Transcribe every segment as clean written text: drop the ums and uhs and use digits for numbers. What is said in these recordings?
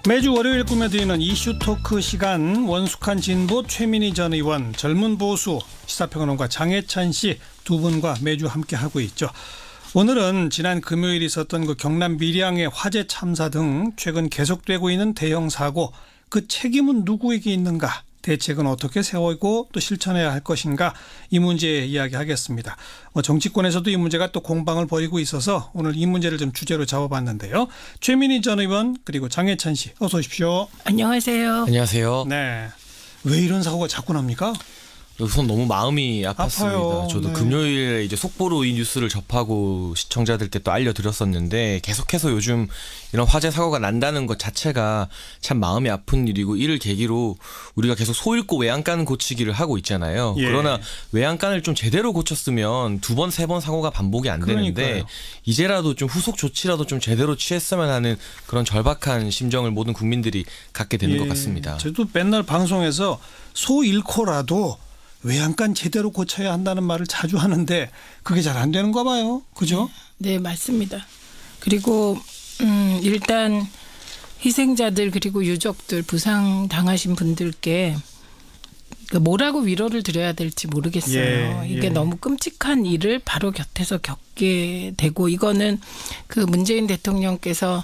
매주 월요일 꾸며드리는 이슈 토크 시간, 원숙한 진보 최민희 전 의원, 젊은 보수 시사평론가 장혜찬 씨 두 분과 매주 함께하고 있죠. 오늘은 지난 금요일 있었던 그 경남 밀양의 화재 참사 등 최근 계속되고 있는 대형 사고, 그 책임은 누구에게 있는가, 대책은 어떻게 세우고 또 실천해야 할 것인가, 이 문제 이야기하겠습니다. 정치권에서도 이 문제가 또 공방을 벌이고 있어서 오늘 이 문제를 좀 주제로 잡아봤는데요. 최민희 전 의원 그리고 장혜찬 씨 어서 오십시오. 안녕하세요. 안녕하세요. 네. 왜 이런 사고가 자꾸 납니까? 우선 너무 마음이 아팠습니다. 아파요. 저도 네. 금요일에 이제 속보로 이 뉴스를 접하고 시청자들께 또 알려드렸었는데, 계속해서 요즘 이런 화재 사고가 난다는 것 자체가 참 마음이 아픈 일이고, 이를 계기로 우리가 계속 소잃고 외양간 고치기를 하고 있잖아요. 예. 그러나 외양간을 좀 제대로 고쳤으면 두 번, 세 번 사고가 반복이 안 되는데, 그러니까요. 이제라도 좀 후속 조치라도 좀 제대로 취했으면 하는 그런 절박한 심정을 모든 국민들이 갖게 되는 것 같습니다. 저도 맨날 방송에서 소 잃고라도 외양간 제대로 고쳐야 한다는 말을 자주 하는데 그게 잘 안 되는가 봐요. 그죠? 네, 맞습니다. 그리고 일단 희생자들 그리고 유족들, 부상 당하신 분들께 뭐라고 위로를 드려야 될지 모르겠어요. 이게 너무 끔찍한 일을 바로 곁에서 겪게 되고, 이거는 그 문재인 대통령께서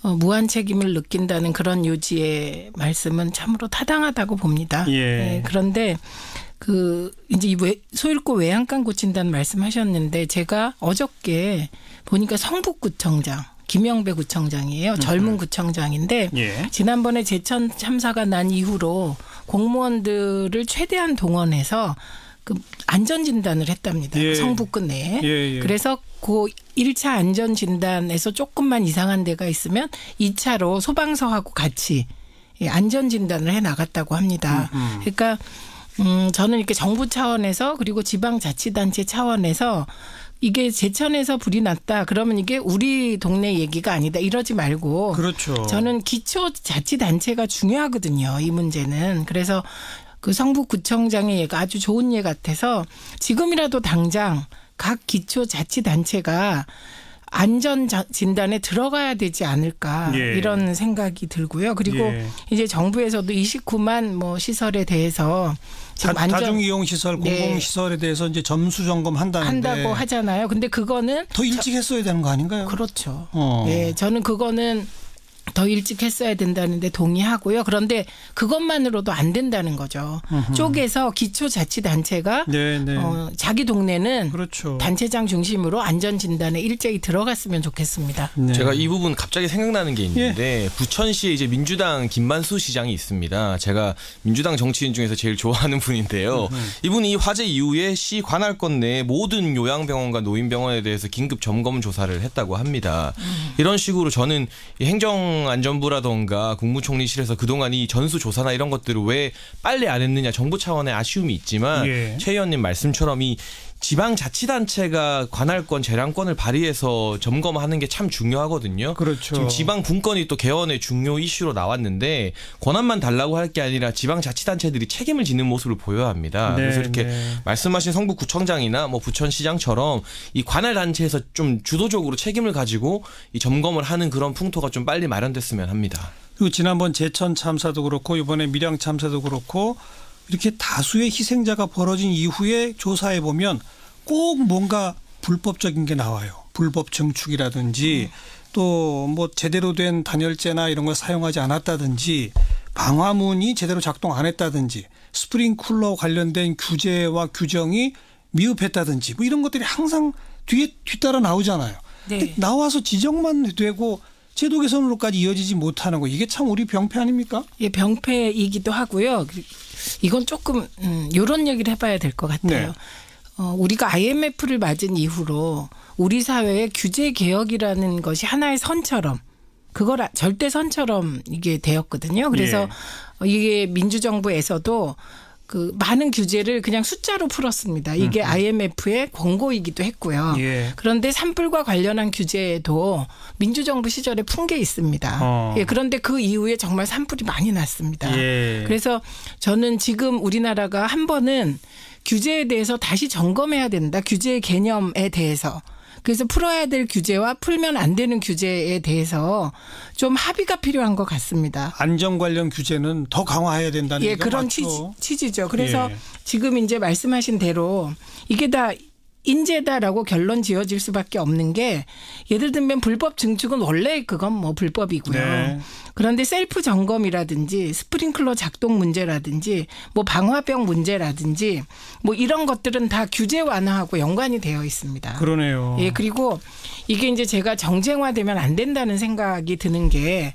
무한 책임을 느낀다는 그런 요지의 말씀은 참으로 타당하다고 봅니다. 네, 그런데 이제 소 잃고 외양간 고친다는 말씀하셨는데, 제가 어저께 보니까 성북구청장 김영배 구청장이에요. 젊은 구청장인데 지난번에 제천 참사가 난 이후로 공무원들을 최대한 동원해서 그 안전진단을 했답니다. 성북구 내에. 그래서 그 1차 안전진단에서 조금만 이상한 데가 있으면 2차로 소방서하고 같이 안전진단을 해 나갔다고 합니다. 그러니까 저는 이렇게 정부 차원에서 그리고 지방자치단체 차원에서 이게 제천에서 불이 났다 그러면 이게 우리 동네 얘기가 아니다 이러지 말고, 그렇죠. 저는 기초자치단체가 중요하거든요. 이 문제는. 그래서 그 성북구청장의 예가 아주 좋은 예 같아서 지금이라도 당장 각 기초자치단체가 안전진단에 들어가야 되지 않을까, 이런 생각이 들고요. 그리고 이제 정부에서도 29만 뭐 시설에 대해서 다중이용시설, 공공시설에 대해서 이제 점수 점검한다는데 한다고 하잖아요. 근데 그거는 더 일찍 했어야 되는 거 아닌가요? 그렇죠. 네, 저는 그거는 더 일찍 했어야 된다는데 동의하고요. 그런데 그것만으로도 안 된다는 거죠. 쪼개서 기초자치단체가 자기 동네는 그렇죠. 단체장 중심으로 안전진단에 일제히 들어갔으면 좋겠습니다. 제가 이 부분 갑자기 생각나는 게 있는데, 부천시에 이제 민주당 김만수 시장이 있습니다. 제가 민주당 정치인 중에서 제일 좋아하는 분인데요. 이분이 이 화재 이후에 시 관할권 내 모든 요양병원과 노인병원에 대해서 긴급 점검 조사를 했다고 합니다. 이런 식으로 저는 행정안전부라던가 국무총리실에서 그동안 이 전수조사나 이런 것들을 왜 빨리 안 했느냐, 정부 차원의 아쉬움이 있지만 최 의원님 말씀처럼 이 지방자치단체가 관할권, 재량권을 발휘해서 점검하는 게 참 중요하거든요. 그렇죠. 지금 지방분권이 또 개헌의 중요 이슈로 나왔는데, 권한만 달라고 할 게 아니라 지방자치단체들이 책임을 지는 모습을 보여야 합니다. 그래서 이렇게 말씀하신 성북구청장이나 뭐 부천시장처럼 이 관할단체에서 좀 주도적으로 책임을 가지고 이 점검을 하는 그런 풍토가 좀 빨리 마련됐으면 합니다. 그리고 지난번 제천 참사도 그렇고 이번에 밀양 참사도 그렇고 이렇게 다수의 희생자가 벌어진 이후에 조사해 보면 꼭 뭔가 불법적인 게 나와요. 불법 증축이라든지 또 뭐 제대로 된 단열재나 이런 걸 사용하지 않았다든지, 방화문이 제대로 작동 안 했다든지, 스프링쿨러 관련된 규제와 규정이 미흡했다든지, 뭐 이런 것들이 항상 뒤따라 나오잖아요. 근데 나와서 지적만 되고 제도 개선으로까지 이어지지 못하는 거, 이게 참 우리 병폐 아닙니까? 예, 병폐이기도 하고요. 이건 조금 이런 얘기를 해봐야 될 것 같아요. 우리가 IMF를 맞은 이후로 우리 사회의 규제 개혁이라는 것이 하나의 선처럼, 그걸 절대선처럼 이게 되었거든요. 그래서 이게 민주정부에서도 그 많은 규제를 그냥 숫자로 풀었습니다. 이게 IMF의 권고이기도 했고요. 그런데 산불과 관련한 규제도 민주정부 시절에 푼 게 있습니다. 그런데 그 이후에 정말 산불이 많이 났습니다. 그래서 저는 지금 우리나라가 한 번은 규제에 대해서 다시 점검해야 된다. 규제의 개념에 대해서. 그래서 풀어야 될 규제와 풀면 안 되는 규제에 대해서 좀 합의가 필요한 것 같습니다. 안전 관련 규제는 더 강화해야 된다는 얘기가 그런 맞죠. 취지죠. 그래서 지금 이제 말씀하신 대로 이게 다 인재다라고 결론 지어질 수밖에 없는 게 예를 들면 불법 증축은 원래 그건 뭐 불법이고요. 네. 그런데 셀프 점검이라든지 스프링클러 작동 문제라든지 뭐 방화벽 문제라든지 뭐 이런 것들은 다 규제 완화하고 연관이 되어 있습니다. 그러네요. 그리고 이게 이제 제가 정쟁화되면 안 된다는 생각이 드는 게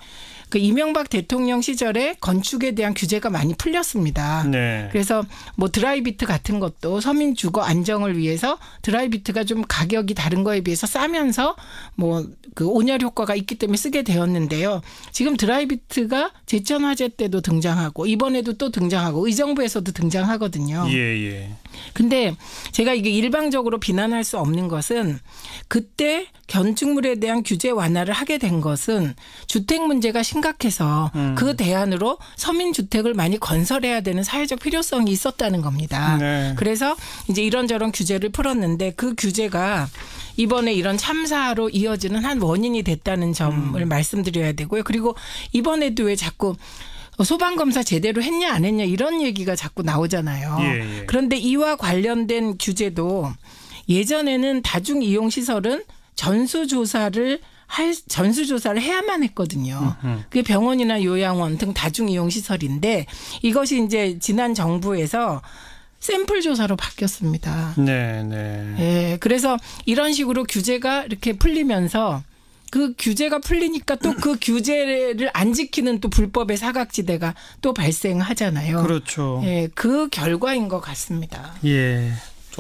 그 이명박 대통령 시절에 건축에 대한 규제가 많이 풀렸습니다. 네. 그래서 뭐 드라이비트 같은 것도 서민 주거 안정을 위해서 드라이비트가 좀 가격이 다른 거에 비해서 싸면서 뭐 그 온열 효과가 있기 때문에 쓰게 되었는데요. 지금 드라이비트가 제천 화재 때도 등장하고 이번에도 또 등장하고 의정부에서도 등장하거든요. 예. 근데 제가 이게 일방적으로 비난할 수 없는 것은 그때 건축물에 대한 규제 완화를 하게 된 것은 주택 문제가 심각해서 그 대안으로 서민주택을 많이 건설해야 되는 사회적 필요성이 있었다는 겁니다. 네. 그래서 이제 이런저런 규제를 풀었는데 그 규제가 이번에 이런 참사로 이어지는 한 원인이 됐다는 점을 말씀드려야 되고요. 그리고 이번에도 왜 자꾸 소방검사 제대로 했냐 안 했냐 이런 얘기가 자꾸 나오잖아요. 예. 그런데 이와 관련된 규제도 예전에는 다중이용시설은 전수조사를 해야만 했거든요. 그게 병원이나 요양원 등 다중이용시설인데 이것이 이제 지난 정부에서 샘플 조사로 바뀌었습니다. 네. 그래서 이런 식으로 규제가 이렇게 풀리면서 그 규제가 풀리니까 또 그 규제를 안 지키는 또 불법의 사각지대가 또 발생하잖아요. 그렇죠. 그 결과인 것 같습니다. 예.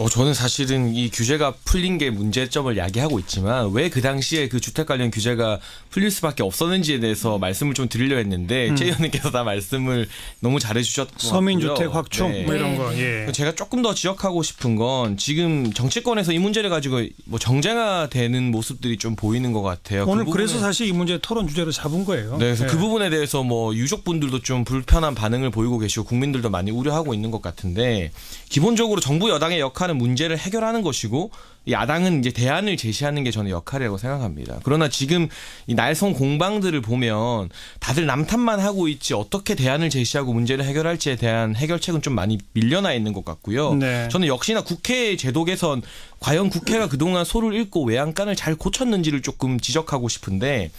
저는 사실은 이 규제가 풀린 게 문제점을 야기하고 있지만 왜 그 당시에 그 주택 관련 규제가 풀릴 수밖에 없었는지에 대해서 말씀을 좀 드리려 했는데 최 의원님께서 다 말씀을 너무 잘해 주셨고 서민주택 확충 뭐 이런 거. 예. 제가 조금 더 지적하고 싶은 건 지금 정치권에서 이 문제를 가지고 뭐 정쟁화되는 모습들이 좀 보이는 것 같아요. 오늘 그래서 사실 이 문제 토론 주제로 잡은 거예요. 네, 그래서 그 부분에 대해서 뭐 유족분들도 좀 불편한 반응을 보이고 계시고 국민들도 많이 우려하고 있는 것 같은데 기본적으로 정부 여당의 역할은 문제를 해결하는 것이고 야당은 이제 대안을 제시하는 게 저는 역할이라고 생각합니다. 그러나 지금 이 날성 공방들을 보면 다들 남탓만 하고 있지 어떻게 대안을 제시하고 문제를 해결할지에 대한 해결책은 좀 많이 밀려나 있는 것 같고요. 네. 저는 역시나 국회 제도 개선 과연 국회가 그동안 소를 읽고 외양간을 잘 고쳤는지를 조금 지적하고 싶은데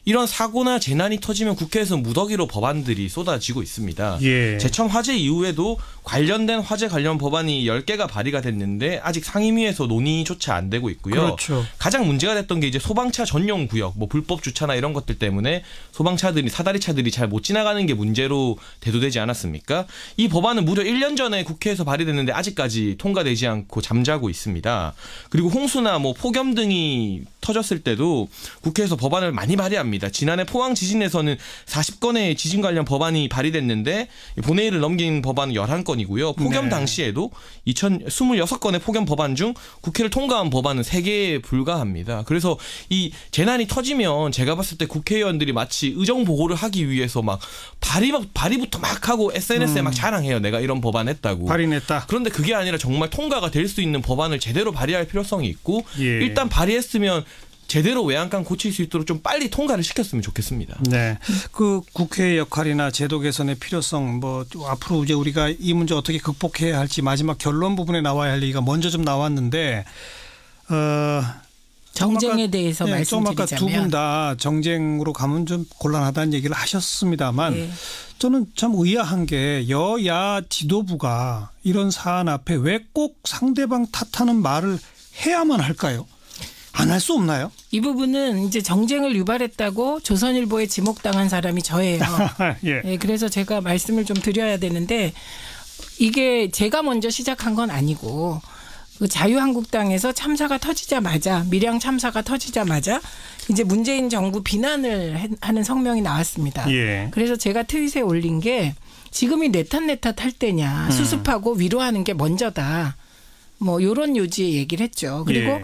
이런 사고나 재난이 터지면 국회에서 무더기로 법안들이 쏟아지고 있습니다. 예. 제천 화재 이후에도 관련된 화재 관련 법안이 10개가 발의가 됐는데 아직 상임위에서 논의조차 안 되고 있고요. 그렇죠. 가장 문제가 됐던 게 이제 소방차 전용 구역, 뭐 불법 주차나 이런 것들 때문에 소방차들이 사다리차들이 잘 못 지나가는 게 문제로 대두되지 않았습니까? 이 법안은 무려 1년 전에 국회에서 발의됐는데 아직까지 통과되지 않고 잠자고 있습니다. 그리고 홍수나 뭐 폭염 등이 터졌을 때도 국회에서 법안을 많이 발의합니다. 지난해 포항 지진에서는 40건의 지진 관련 법안이 발의됐는데 본회의를 넘긴 법안은 11건이고요. 폭염 네. 당시에도 26건의 폭염 법안 중 국회를 통과한 법안은 3개에 불과합니다. 그래서 이 재난이 터지면 제가 봤을 때 국회의원들이 마치 의정 보호를 하기 위해서 막 발의부터 막 하고 SNS에 막 자랑해요. 내가 이런 법안 했다고. 발의했다. 그런데 그게 아니라 정말 통과가 될 수 있는 법안을 제대로 발의할 필요성이 있고 예. 일단 발의했으면 제대로 외양간 고칠 수 있도록 좀 빨리 통과를 시켰으면 좋겠습니다. 네. 그 국회의 역할이나 제도 개선의 필요성 뭐 앞으로 이제 우리가 이 문제 어떻게 극복해야 할지 마지막 결론 부분에 나와야 할 얘기가 먼저 좀 나왔는데 정쟁에 대해서 좀 말씀드리자면 아까 두 분 다 정쟁으로 가면 좀 곤란하다는 얘기를 하셨습니다만 저는 참 의아한 게 여야 지도부가 이런 사안 앞에 왜 꼭 상대방 탓하는 말을 해야만 할까요? 안 할 수 없나요? 이 부분은 이제 정쟁을 유발했다고 조선일보에 지목당한 사람이 저예요. 예. 그래서 제가 말씀을 좀 드려야 되는데 이게 제가 먼저 시작한 건 아니고 그 자유한국당에서 참사가 터지자마자 밀양 참사가 터지자마자 이제 문재인 정부 비난을 하는 성명이 나왔습니다. 예. 그래서 제가 트윗에 올린 게 지금이 내 탓 할 때냐 수습하고 위로하는 게 먼저다. 뭐 요런 요지의 얘기를 했죠. 그리고 예.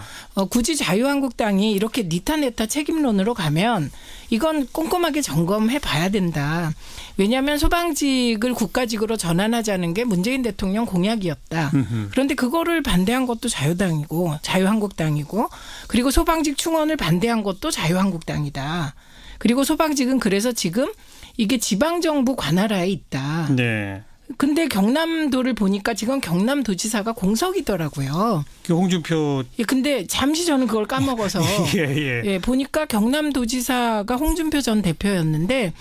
굳이 자유한국당이 이렇게 니타네타 책임론으로 가면 이건 꼼꼼하게 점검해 봐야 된다. 왜냐하면 소방직을 국가직으로 전환하자는 게 문재인 대통령 공약이었다. 그런데 그거를 반대한 것도 자유당이고 자유한국당이고 그리고 소방직 충원을 반대한 것도 자유한국당이다. 그리고 소방직은 그래서 지금 이게 지방정부 관할하에 있다. 네. 근데 경남도를 보니까 지금 경남도지사가 공석이더라고요. 그 홍준표. 예, 근데 잠시 저는 그걸 까먹어서 예, 보니까 경남도지사가 홍준표 전 대표였는데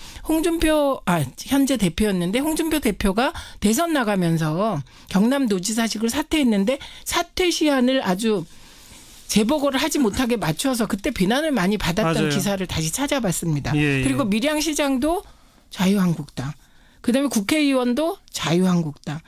현재 대표였는데 홍준표 대표가 대선 나가면서 경남도지사직을 사퇴했는데 사퇴 시한을 아주 재보고를 하지 못하게 맞춰서 그때 비난을 많이 받았던 맞아요. 기사를 다시 찾아봤습니다. 예, 예. 그리고 밀양시장도 자유한국당. 그다음에 국회의원도 자유한국당.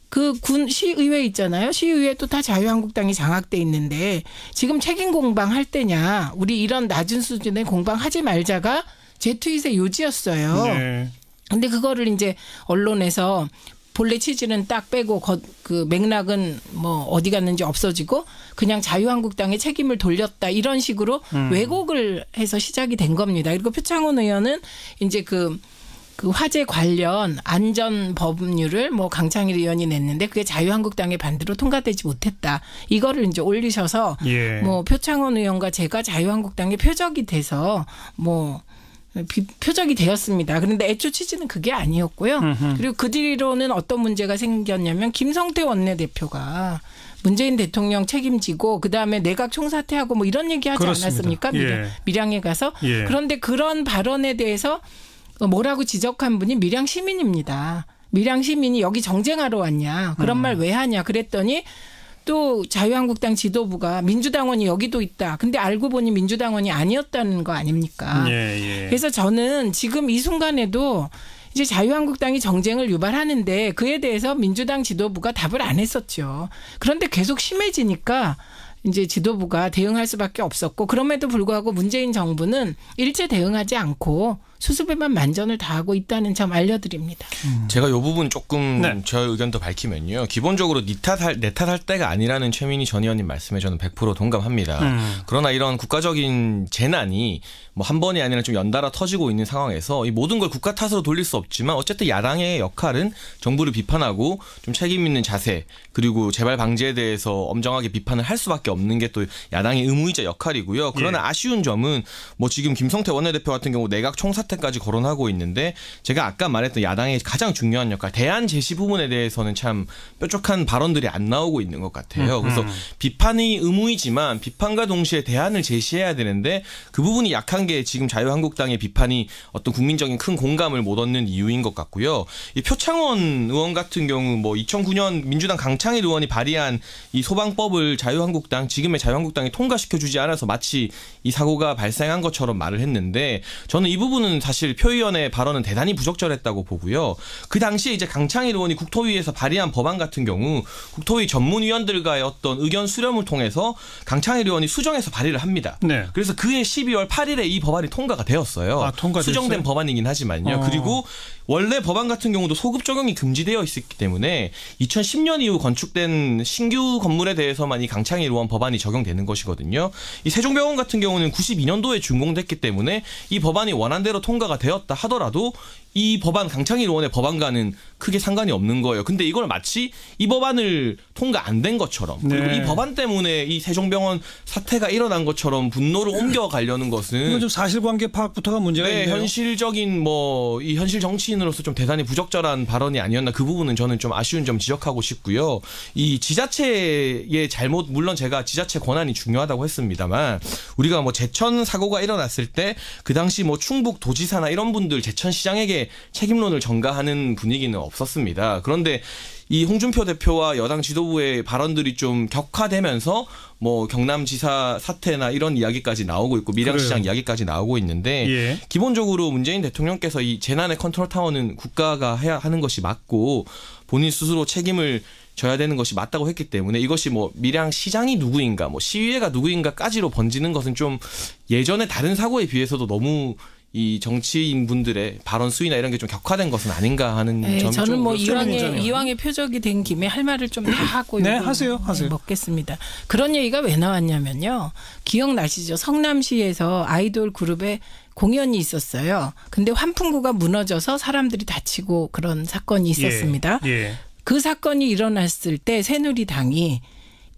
그 군 시의회 있잖아요. 시의회도 다 자유한국당이 장악돼 있는데 지금 책임 공방 할 때냐. 우리 이런 낮은 수준의 공방 하지 말자가 제 트윗의 요지였어요. 네. 근데 그거를 이제 언론에서 본래 취지는 딱 빼고 그 맥락은 뭐 어디 갔는지 없어지고 그냥 자유한국당의 책임을 돌렸다 이런 식으로 왜곡을 해서 시작이 된 겁니다. 그리고 표창원 의원은 이제 그 화재 관련 안전 법률을 뭐 강창일 의원이 냈는데 그게 자유한국당의 반대로 통과되지 못했다. 이거를 이제 올리셔서 예. 뭐 표창원 의원과 제가 자유한국당의 표적이 돼서 뭐 표적이 되었습니다. 그런데 애초 취지는 그게 아니었고요. 그리고 그 뒤로는 어떤 문제가 생겼냐면 김성태 원내대표가 문재인 대통령 책임지고 그다음에 내각 총사퇴하고 뭐 이런 얘기하지 그렇습니다. 않았습니까? 예. 밀양에 가서. 예. 그런데 그런 발언에 대해서 뭐라고 지적한 분이 밀양 시민입니다. 밀양 시민이 여기 정쟁하러 왔냐. 그런 말 왜 하냐. 그랬더니 또 자유한국당 지도부가 민주당원이 여기도 있다. 근데 알고 보니 민주당원이 아니었다는 거 아닙니까? 예, 예. 그래서 저는 지금 이 순간에도 이제 자유한국당이 정쟁을 유발하는데 그에 대해서 민주당 지도부가 답을 안 했었죠. 그런데 계속 심해지니까 이제 지도부가 대응할 수밖에 없었고 그럼에도 불구하고 문재인 정부는 일제 대응하지 않고 수습에만 만전을 다하고 있다는 점 알려드립니다. 제가 이 부분 조금 네. 저의 의견도 밝히면요. 기본적으로 내 탓할 때가 아니라는 최민희 전 의원님 말씀에 저는 100% 동감합니다. 그러나 이런 국가적인 재난이 뭐 한 번이 아니라 좀 연달아 터지고 있는 상황에서 이 모든 걸 국가 탓으로 돌릴 수 없지만 어쨌든 야당의 역할은 정부를 비판하고 좀 책임 있는 자세 그리고 재발 방지에 대해서 엄정하게 비판을 할 수밖에 없는 게 또 야당의 의무이자 역할이고요. 그러나 예. 아쉬운 점은 뭐 지금 김성태 원내대표 같은 경우 내각 총사퇴까지 거론하고 있는데 제가 아까 말했던 야당의 가장 중요한 역할 대안 제시 부분에 대해서는 참 뾰족한 발언들이 안 나오고 있는 것 같아요. 그래서 비판이 의무이지만 비판과 동시에 대안을 제시해야 되는데 그 부분이 약한 게 지금 자유한국당의 비판이 어떤 국민적인 큰 공감을 못 얻는 이유인 것 같고요. 이 표창원 의원 같은 경우 뭐 2009년 민주당 강창일 의원이 발의한 이 소방법을 지금의 자유한국당이 통과시켜주지 않아서 마치 이 사고가 발생한 것처럼 말을 했는데 저는 이 부분은 사실 표 의원의 발언은 대단히 부적절했다고 보고요. 그 당시에 이제 강창일 의원이 국토위에서 발의한 법안 같은 경우 국토위 전문위원들과의 어떤 의견 수렴을 통해서 강창일 의원이 수정해서 발의를 합니다. 네. 그래서 그해 12월 8일에 이 법안이 통과가 되었어요. 아, 통과됐어요? 수정된 법안이긴 하지만요. 그리고 원래 법안 같은 경우도 소급 적용이 금지되어 있었기 때문에 2010년 이후 건축된 신규 건물에 대해서만 이 강창일 의원 법안이 적용되는 것이거든요. 이 세종병원 같은 경우는 92년도에 준공됐기 때문에 이 법안이 원안대로 통과가 되었다 하더라도 이 법안 강창일 의원의 법안과는 크게 상관이 없는 거예요. 근데 이걸 마치 이 법안을 통과 안 된 것처럼 그리고 네. 이 법안 때문에 이 세종병원 사태가 일어난 것처럼 분노를 옮겨가려는 것은 이건 좀 사실관계 파악부터가 문제가 네, 있네요. 현실적인 뭐 이 현실 정치인으로서 좀 대단히 부적절한 발언이 아니었나 그 부분은 저는 좀 아쉬운 점 지적하고 싶고요. 이 지자체의 잘못 물론 제가 지자체 권한이 중요하다고 했습니다만 우리가 뭐 제천 사고가 일어났을 때 그 당시 뭐 충북 도지사나 이런 분들 제천시장에게 책임론을 전가하는 분위기는 없었습니다. 그런데 이 홍준표 대표와 여당 지도부의 발언들이 좀 격화되면서 뭐 경남지사 사태나 이런 이야기까지 나오고 있고 밀양시장 그래요. 이야기까지 나오고 있는데 예. 기본적으로 문재인 대통령께서 이 재난의 컨트롤 타워는 국가가 해야 하는 것이 맞고 본인 스스로 책임을 져야 되는 것이 맞다고 했기 때문에 이것이 뭐 밀양시장이 누구인가 뭐 시의회가 누구인가까지로 번지는 것은 좀 예전의 다른 사고에 비해서도 너무 이 정치인분들의 발언 수위나 이런 게 좀 격화된 것은 아닌가 하는 점이 저는 뭐 좀 이왕의 표적이 된 김에 할 말을 좀 다 하고 네, 하세요. 먹겠습니다. 그런 얘기가 왜 나왔냐면요. 기억나시죠? 성남시에서 아이돌 그룹의 공연이 있었어요. 근데 환풍구가 무너져서 사람들이 다치고 그런 사건이 있었습니다. 예. 그 사건이 일어났을 때 새누리당이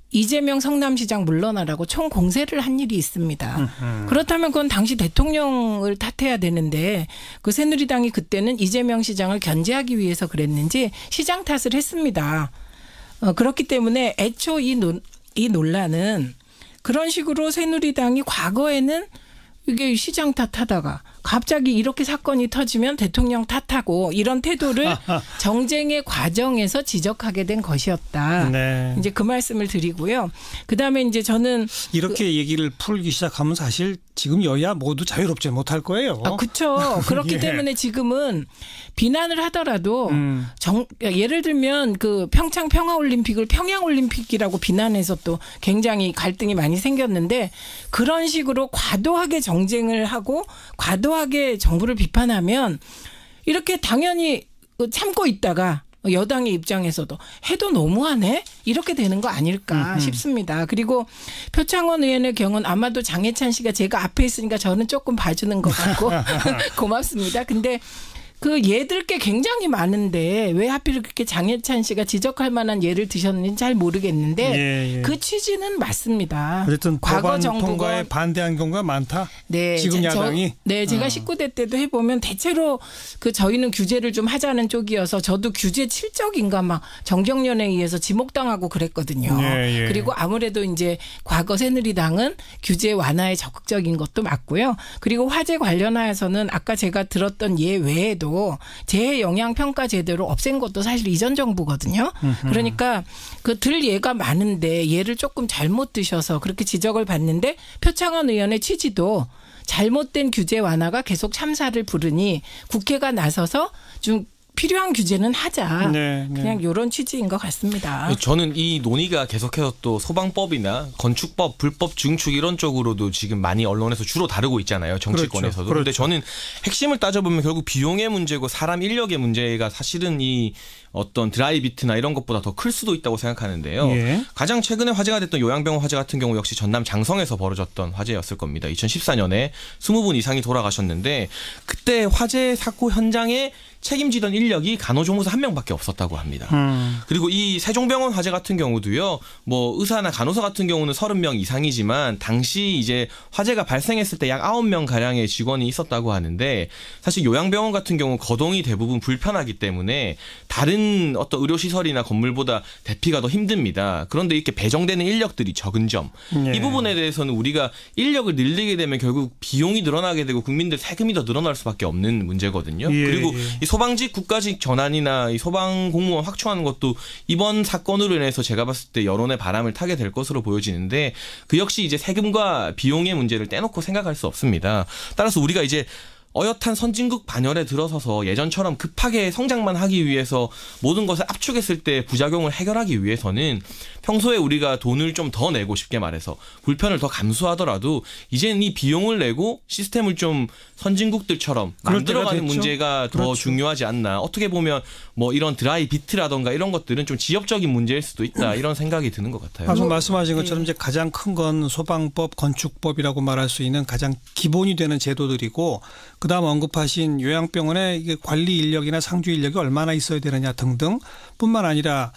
이재명 성남시장 물러나라고 총공세를 한 일이 있습니다. 그렇다면 그건 당시 대통령을 탓해야 되는데 그 새누리당이 그때는 이재명 시장을 견제하기 위해서 그랬는지 시장 탓을 했습니다. 그렇기 때문에 애초 이 논란은 그런 식으로 새누리당이 과거에는 이게 시장 탓하다가 갑자기 이렇게 사건이 터지면 대통령 탓하고 이런 태도를 정쟁의 과정에서 지적하게 된 것이었다. 네. 이제 그 말씀을 드리고요. 그다음에 이제 저는 이렇게 얘기를 풀기 시작하면 사실 지금 여야 모두 자유롭지 못할 거예요. 그렇죠. 그렇기 예. 때문에 지금은 비난을 하더라도 예를 들면 그 평창 평화올림픽을 평양올림픽이라고 비난해서 또 굉장히 갈등이 많이 생겼는데 그런 식으로 과도하게 정쟁을 하고 과도하게 정부를 비판하면 이렇게 당연히 참고 있다가 여당의 입장에서도 해도 너무하네? 이렇게 되는 거 아닐까 싶습니다. 그리고 표창원 의원의 경우는 아마도 장해찬 씨가 제가 앞에 있으니까 저는 조금 봐주는 것 같고 고맙습니다. 근데 그 예들 게 굉장히 많은데 왜 하필 그렇게 장해찬 씨가 지적할 만한 예를 드셨는지 잘 모르겠는데 그 취지는 맞습니다. 어쨌든 과거 법안 정부가 통과에 반대한 경우가 많다. 네, 지금 야당이. 제가 19대 때도 해보면 대체로 그 저희는 규제를 좀 하자는 쪽이어서 저도 규제 칠적인가 막 정경련에 의해서 지목당하고 그랬거든요. 예. 그리고 아무래도 이제 과거 새누리당은 규제 완화에 적극적인 것도 맞고요. 그리고 화재 관련하여서는 아까 제가 들었던 예 외에도 재해 영향 평가 제도를 없앤 것도 사실 이전 정부거든요. 그러니까 그 들 예가 많은데 예를 조금 잘못 드셔서 그렇게 지적을 받는데 표창원 의원의 취지도 잘못된 규제 완화가 계속 참사를 부르니 국회가 나서서 좀 필요한 규제는 하자. 네. 그냥 이런 취지인 것 같습니다. 저는 이 논의가 계속해서 또 소방법이나 건축법, 불법 증축 이런 쪽으로도 지금 많이 언론에서 주로 다루고 있잖아요. 정치권에서도. 그런데 저는 핵심을 따져보면 결국 비용의 문제고 사람 인력의 문제가 사실은 이 어떤 드라이비트나 이런 것보다 더 클 수도 있다고 생각하는데요. 예. 가장 최근에 화제가 됐던 요양병원 화재 같은 경우 역시 전남 장성에서 벌어졌던 화재였을 겁니다. 2014년에 20분 이상이 돌아가셨는데 그때 화재 사고 현장에 책임지던 인력이 간호조무사 1명밖에 없었다고 합니다. 그리고 이 세종병원 화재 같은 경우도요. 뭐 의사나 간호사 같은 경우는 30명 이상이지만 당시 이제 화재가 발생했을 때 약 9명 가량의 직원이 있었다고 하는데 사실 요양병원 같은 경우 거동이 대부분 불편하기 때문에 다른 어떤 의료시설이나 건물보다 대피가 더 힘듭니다. 그런데 이렇게 배정되는 인력들이 적은 점. 이 부분에 대해서는 우리가 인력을 늘리게 되면 결국 비용이 늘어나게 되고 국민들 세금이 더 늘어날 수밖에 없는 문제거든요. 그리고 이 소방직 국가직 전환이나 이 소방 공무원 확충하는 것도 이번 사건으로 인해서 제가 봤을 때 여론의 바람을 타게 될 것으로 보여지는데 그 역시 이제 세금과 비용의 문제를 떼놓고 생각할 수 없습니다. 따라서 우리가 이제 어엿한 선진국 반열에 들어서서 예전처럼 급하게 성장만 하기 위해서 모든 것을 압축했을 때 부작용을 해결하기 위해서는 평소에 우리가 돈을 좀 더 내고 쉽게 말해서 불편을 더 감수하더라도 이제는 이 비용을 내고 시스템을 좀 선진국들처럼 만들어가는 문제가 더 중요하지 않나. 어떻게 보면 뭐 이런 드라이 비트라던가 이런 것들은 좀 지역적인 문제일 수도 있다. 이런 생각이 드는 것 같아요. 방금 말씀하신 것처럼 이제 가장 큰 건 소방법, 건축법이라고 말할 수 있는 가장 기본이 되는 제도들이고 그다음 언급하신 요양병원의 이게 관리 인력이나 상주 인력이 얼마나 있어야 되느냐 등등 뿐만 아니라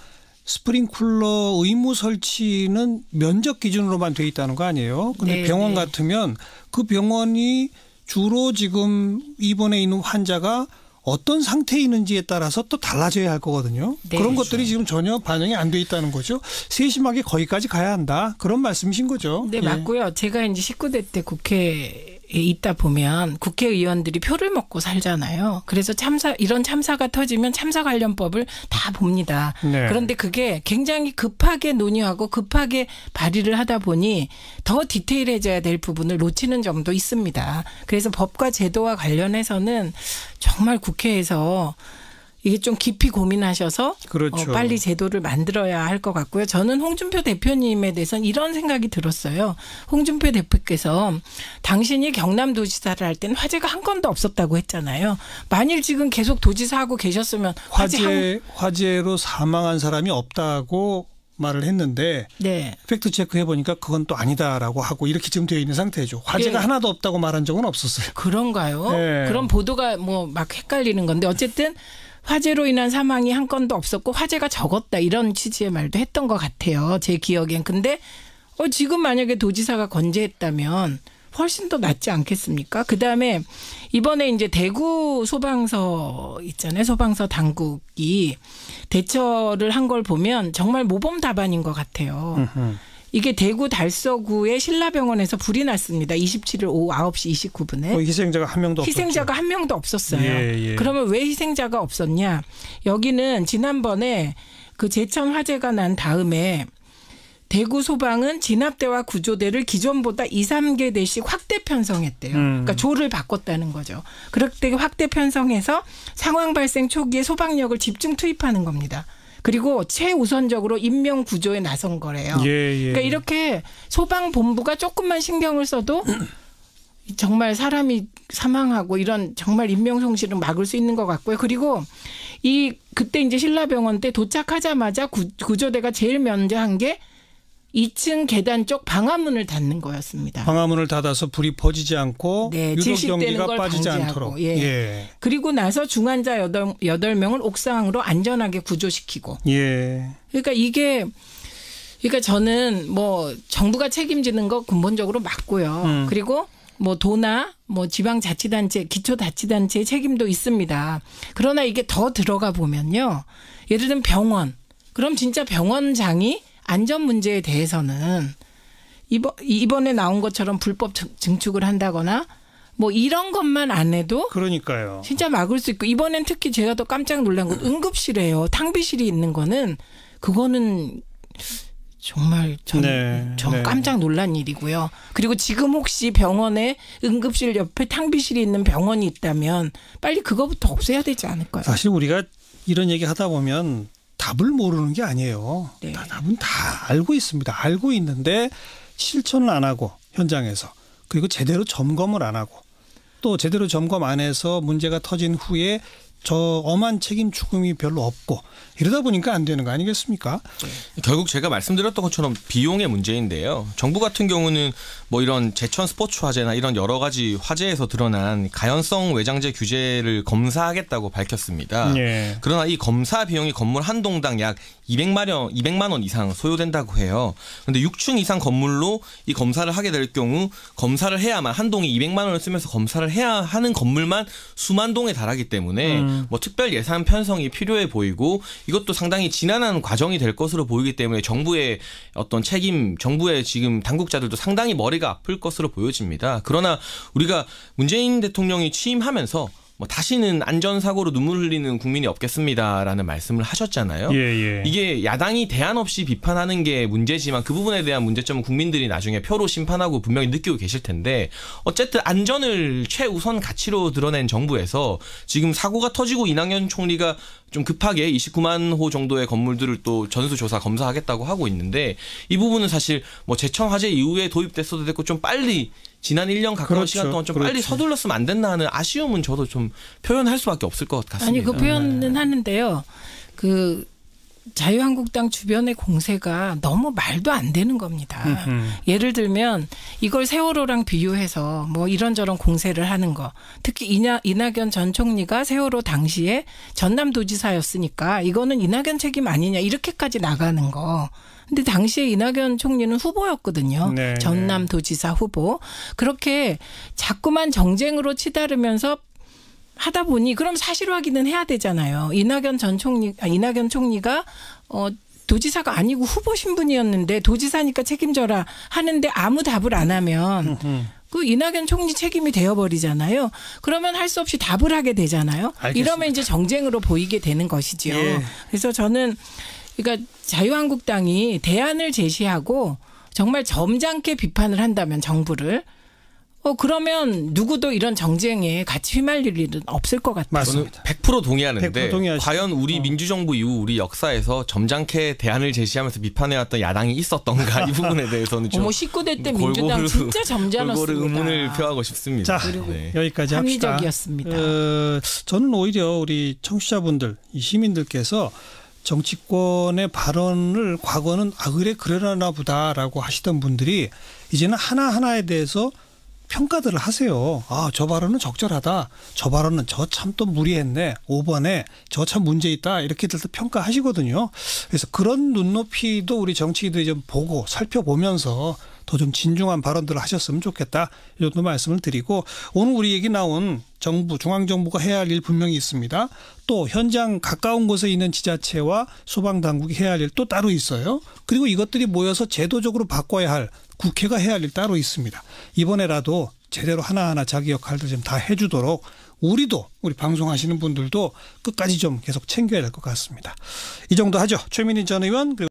스프링쿨러 의무 설치는 면적 기준으로만 돼 있다는 거 아니에요? 근데 병원 같으면 그 병원이 주로 지금 입원해 있는 환자가 어떤 상태에 있는지에 따라서 또 달라져야 할 거거든요. 그런 것들이 지금 전혀 반영이 안 돼 있다는 거죠. 세심하게 거기까지 가야 한다. 그런 말씀이신 거죠. 네, 맞고요. 제가 이제 19대 때 국회에 있다 보면 국회의원들이 표를 먹고 살잖아요. 그래서 이런 참사가 터지면 참사 관련법을 다 봅니다. 그런데 그게 굉장히 급하게 논의하고 급하게 발의를 하다 보니 더 디테일해져야 될 부분을 놓치는 점도 있습니다. 그래서 법과 제도와 관련해서는 정말 국회에서 이게 좀 깊이 고민하셔서 그렇죠. 빨리 제도를 만들어야 할 것 같고요. 저는 홍준표 대표님에 대해서는 이런 생각이 들었어요. 홍준표 대표께서 당신이 경남도지사를 할 때는 화재가 한 건도 없었다고 했잖아요. 만일 지금 계속 도지사하고 계셨으면 화재로 사망한 사람이 없다고 말을 했는데 네. 팩트 체크해 보니까 그건 또 아니다라고 하고 이렇게 지금 되어 있는 상태죠. 화재가 예. 하나도 없다고 말한 적은 없었어요. 그런가요? 네. 그런 보도가 뭐 막 헷갈리는 건데 어쨌든 화재로 인한 사망이 한 건도 없었고 화재가 적었다 이런 취지의 말도 했던 것 같아요. 제 기억엔. 근데 지금 만약에 도지사가 건재했다면 훨씬 더 낫지 않겠습니까? 그다음에 이번에 이제 대구 소방서 있잖아요. 소방서 당국이 대처를 한 걸 보면 정말 모범 답안인 것 같아요. 이게 대구 달서구의 신라병원에서 불이 났습니다. 27일 오후 9시 29분에. 희생자가 한 명도 없었죠. 희생자가 한 명도 없었어요. 예. 그러면 왜 희생자가 없었냐? 여기는 지난번에 그 제천 화재가 난 다음에 대구 소방은 진압대와 구조대를 기존보다 2, 3개 대씩 확대 편성했대요. 그러니까 조를 바꿨다는 거죠. 그렇게 확대 편성해서 상황 발생 초기에 소방력을 집중 투입하는 겁니다. 그리고 최우선적으로 인명 구조에 나선 거래요. 그러니까 이렇게 소방본부가 조금만 신경을 써도 정말 사람이 사망하고 이런 정말 인명 손실을 막을 수 있는 것 같고요. 그리고 그때 이제 신라병원 때 도착하자마자 구조대가 제일 먼저 한 게 2층 계단 쪽 방화문을 닫는 거였습니다. 방화문을 닫아서 불이 퍼지지 않고 네, 유독 질식되는 연기가 걸 빠지지 방지하고, 않도록. 예. 그리고 나서 중환자 8명을 옥상으로 안전하게 구조시키고. 예. 그러니까 저는 뭐 정부가 책임지는 거 근본적으로 맞고요. 그리고 뭐 도나 뭐 지방자치단체, 기초자치단체의 책임도 있습니다. 그러나 이게 더 들어가 보면요. 예를 들면 병원. 그럼 진짜 병원장이 안전 문제에 대해서는 이번에 나온 것처럼 불법 증축을 한다거나 뭐 이런 것만 안 해도 그러니까요. 진짜 막을 수 있고 이번엔 특히 제가 더 깜짝 놀란 건 응급실이에요. 탕비실이 있는 거는 그거는 정말 전 깜짝 놀란 일이고요. 그리고 지금 혹시 병원에 응급실 옆에 탕비실이 있는 병원이 있다면 빨리 그거부터 없애야 되지 않을까요? 사실 우리가 이런 얘기 하다 보면 답을 모르는 게 아니에요. 네. 답은 다 알고 있습니다. 알고 있는데 실천을 안 하고 현장에서 그리고 제대로 점검을 안 하고 또 제대로 점검 안 해서 문제가 터진 후에 저 엄한 책임 추궁이 별로 없고 이러다 보니까 안 되는 거 아니겠습니까? 결국 제가 말씀드렸던 것처럼 비용의 문제인데요. 정부 같은 경우는 뭐 이런 제천 스포츠 화재나 이런 여러 가지 화재에서 드러난 가연성 외장재 규제를 검사하겠다고 밝혔습니다. 예. 그러나 이 검사 비용이 건물 한 동당 약 200만 원 이상 소요된다고 해요. 그런데 6층 이상 건물로 이 검사를 하게 될 경우 검사를 해야만 한 동에 200만 원을 쓰면서 검사를 해야 하는 건물만 수만 동에 달하기 때문에 뭐 특별 예산 편성이 필요해 보이고 이것도 상당히 지난한 과정이 될 것으로 보이기 때문에 정부의 어떤 책임, 정부의 지금 당국자들도 상당히 머리가 아플 것으로 보여집니다. 그러나 우리가 문재인 대통령이 취임하면서 뭐 다시는 안전사고로 눈물 흘리는 국민이 없겠습니다라는 말씀을 하셨잖아요. 예. 이게 야당이 대안 없이 비판하는 게 문제지만 그 부분에 대한 문제점은 국민들이 나중에 표로 심판하고 분명히 느끼고 계실 텐데 어쨌든 안전을 최우선 가치로 드러낸 정부에서 지금 사고가 터지고 이낙연 총리가 좀 급하게 29만 호 정도의 건물들을 또 전수조사 검사하겠다고 하고 있는데 이 부분은 사실 뭐 제천 화재 이후에 도입됐어도 됐고 좀 빨리 지난 1년 가까운 시간 동안 좀 빨리 서둘렀으면 안 됐나 하는 아쉬움은 저도 좀 표현할 수밖에 없을 것 같습니다. 아니 그 표현은 하는데요. 그 자유한국당 주변의 공세가 너무 말도 안 되는 겁니다. 예를 들면 이걸 세월호랑 비유해서 뭐 이런저런 공세를 하는 거. 특히 이낙연 전 총리가 세월호 당시에 전남도지사였으니까 이거는 이낙연 책임 아니냐 이렇게까지 나가는 거. 근데 당시에 이낙연 총리는 후보였거든요. 네, 전남도지사 후보. 그렇게 자꾸만 정쟁으로 치달으면서 하다 보니 그럼 사실 확인은 해야 되잖아요. 이낙연 총리가 도지사가 아니고 후보 신분이었는데 도지사니까 책임져라 하는데 아무 답을 안 하면 그 이낙연 총리 책임이 되어버리잖아요. 그러면 할 수 없이 답을 하게 되잖아요. 알겠습니다. 이러면 이제 정쟁으로 보이게 되는 것이죠. 예. 그래서 저는 그러니까 자유한국당이 대안을 제시하고 정말 점잖게 비판을 한다면 정부를 그러면 누구도 이런 정쟁에 같이 휘말릴 일은 없을 것 같아요. 맞습니다. 저는 100% 동의하는데 100% 동의하시죠. 과연 우리 민주정부 이후 우리 역사에서 점잖게 대안을 제시하면서 비판해왔던 야당이 있었던가 이 부분에 대해서는 좀 19대 때 민주당 진짜 점잖았습니다. 골고루 의문을 표하고 싶습니다. 자, 네. 여기까지 합시다. 합리적이었습니다. 저는 오히려 우리 청취자분들, 이 시민들께서 정치권의 발언을 과거는 그래나 보다라고 하시던 분들이 이제는 하나하나에 대해서 평가들을 하세요. 저 발언은 적절하다. 저 발언은 저 참 또 무리했네. 5번에 저 참 문제 있다. 이렇게들 평가하시거든요. 그래서 그런 눈높이도 우리 정치인들이 좀 보고 살펴보면서 더 좀 진중한 발언들을 하셨으면 좋겠다. 이 정도 말씀을 드리고 오늘 우리 얘기 나온 정부, 중앙정부가 해야 할 일 분명히 있습니다. 또 현장 가까운 곳에 있는 지자체와 소방당국이 해야 할 일 또 따로 있어요. 그리고 이것들이 모여서 제도적으로 바꿔야 할 국회가 해야 할 일 따로 있습니다. 이번에라도 제대로 하나하나 자기 역할들 좀 다 해주도록 우리도 우리 방송하시는 분들도 끝까지 좀 계속 챙겨야 될 것 같습니다. 이 정도 하죠. 최민희 전 의원 그리고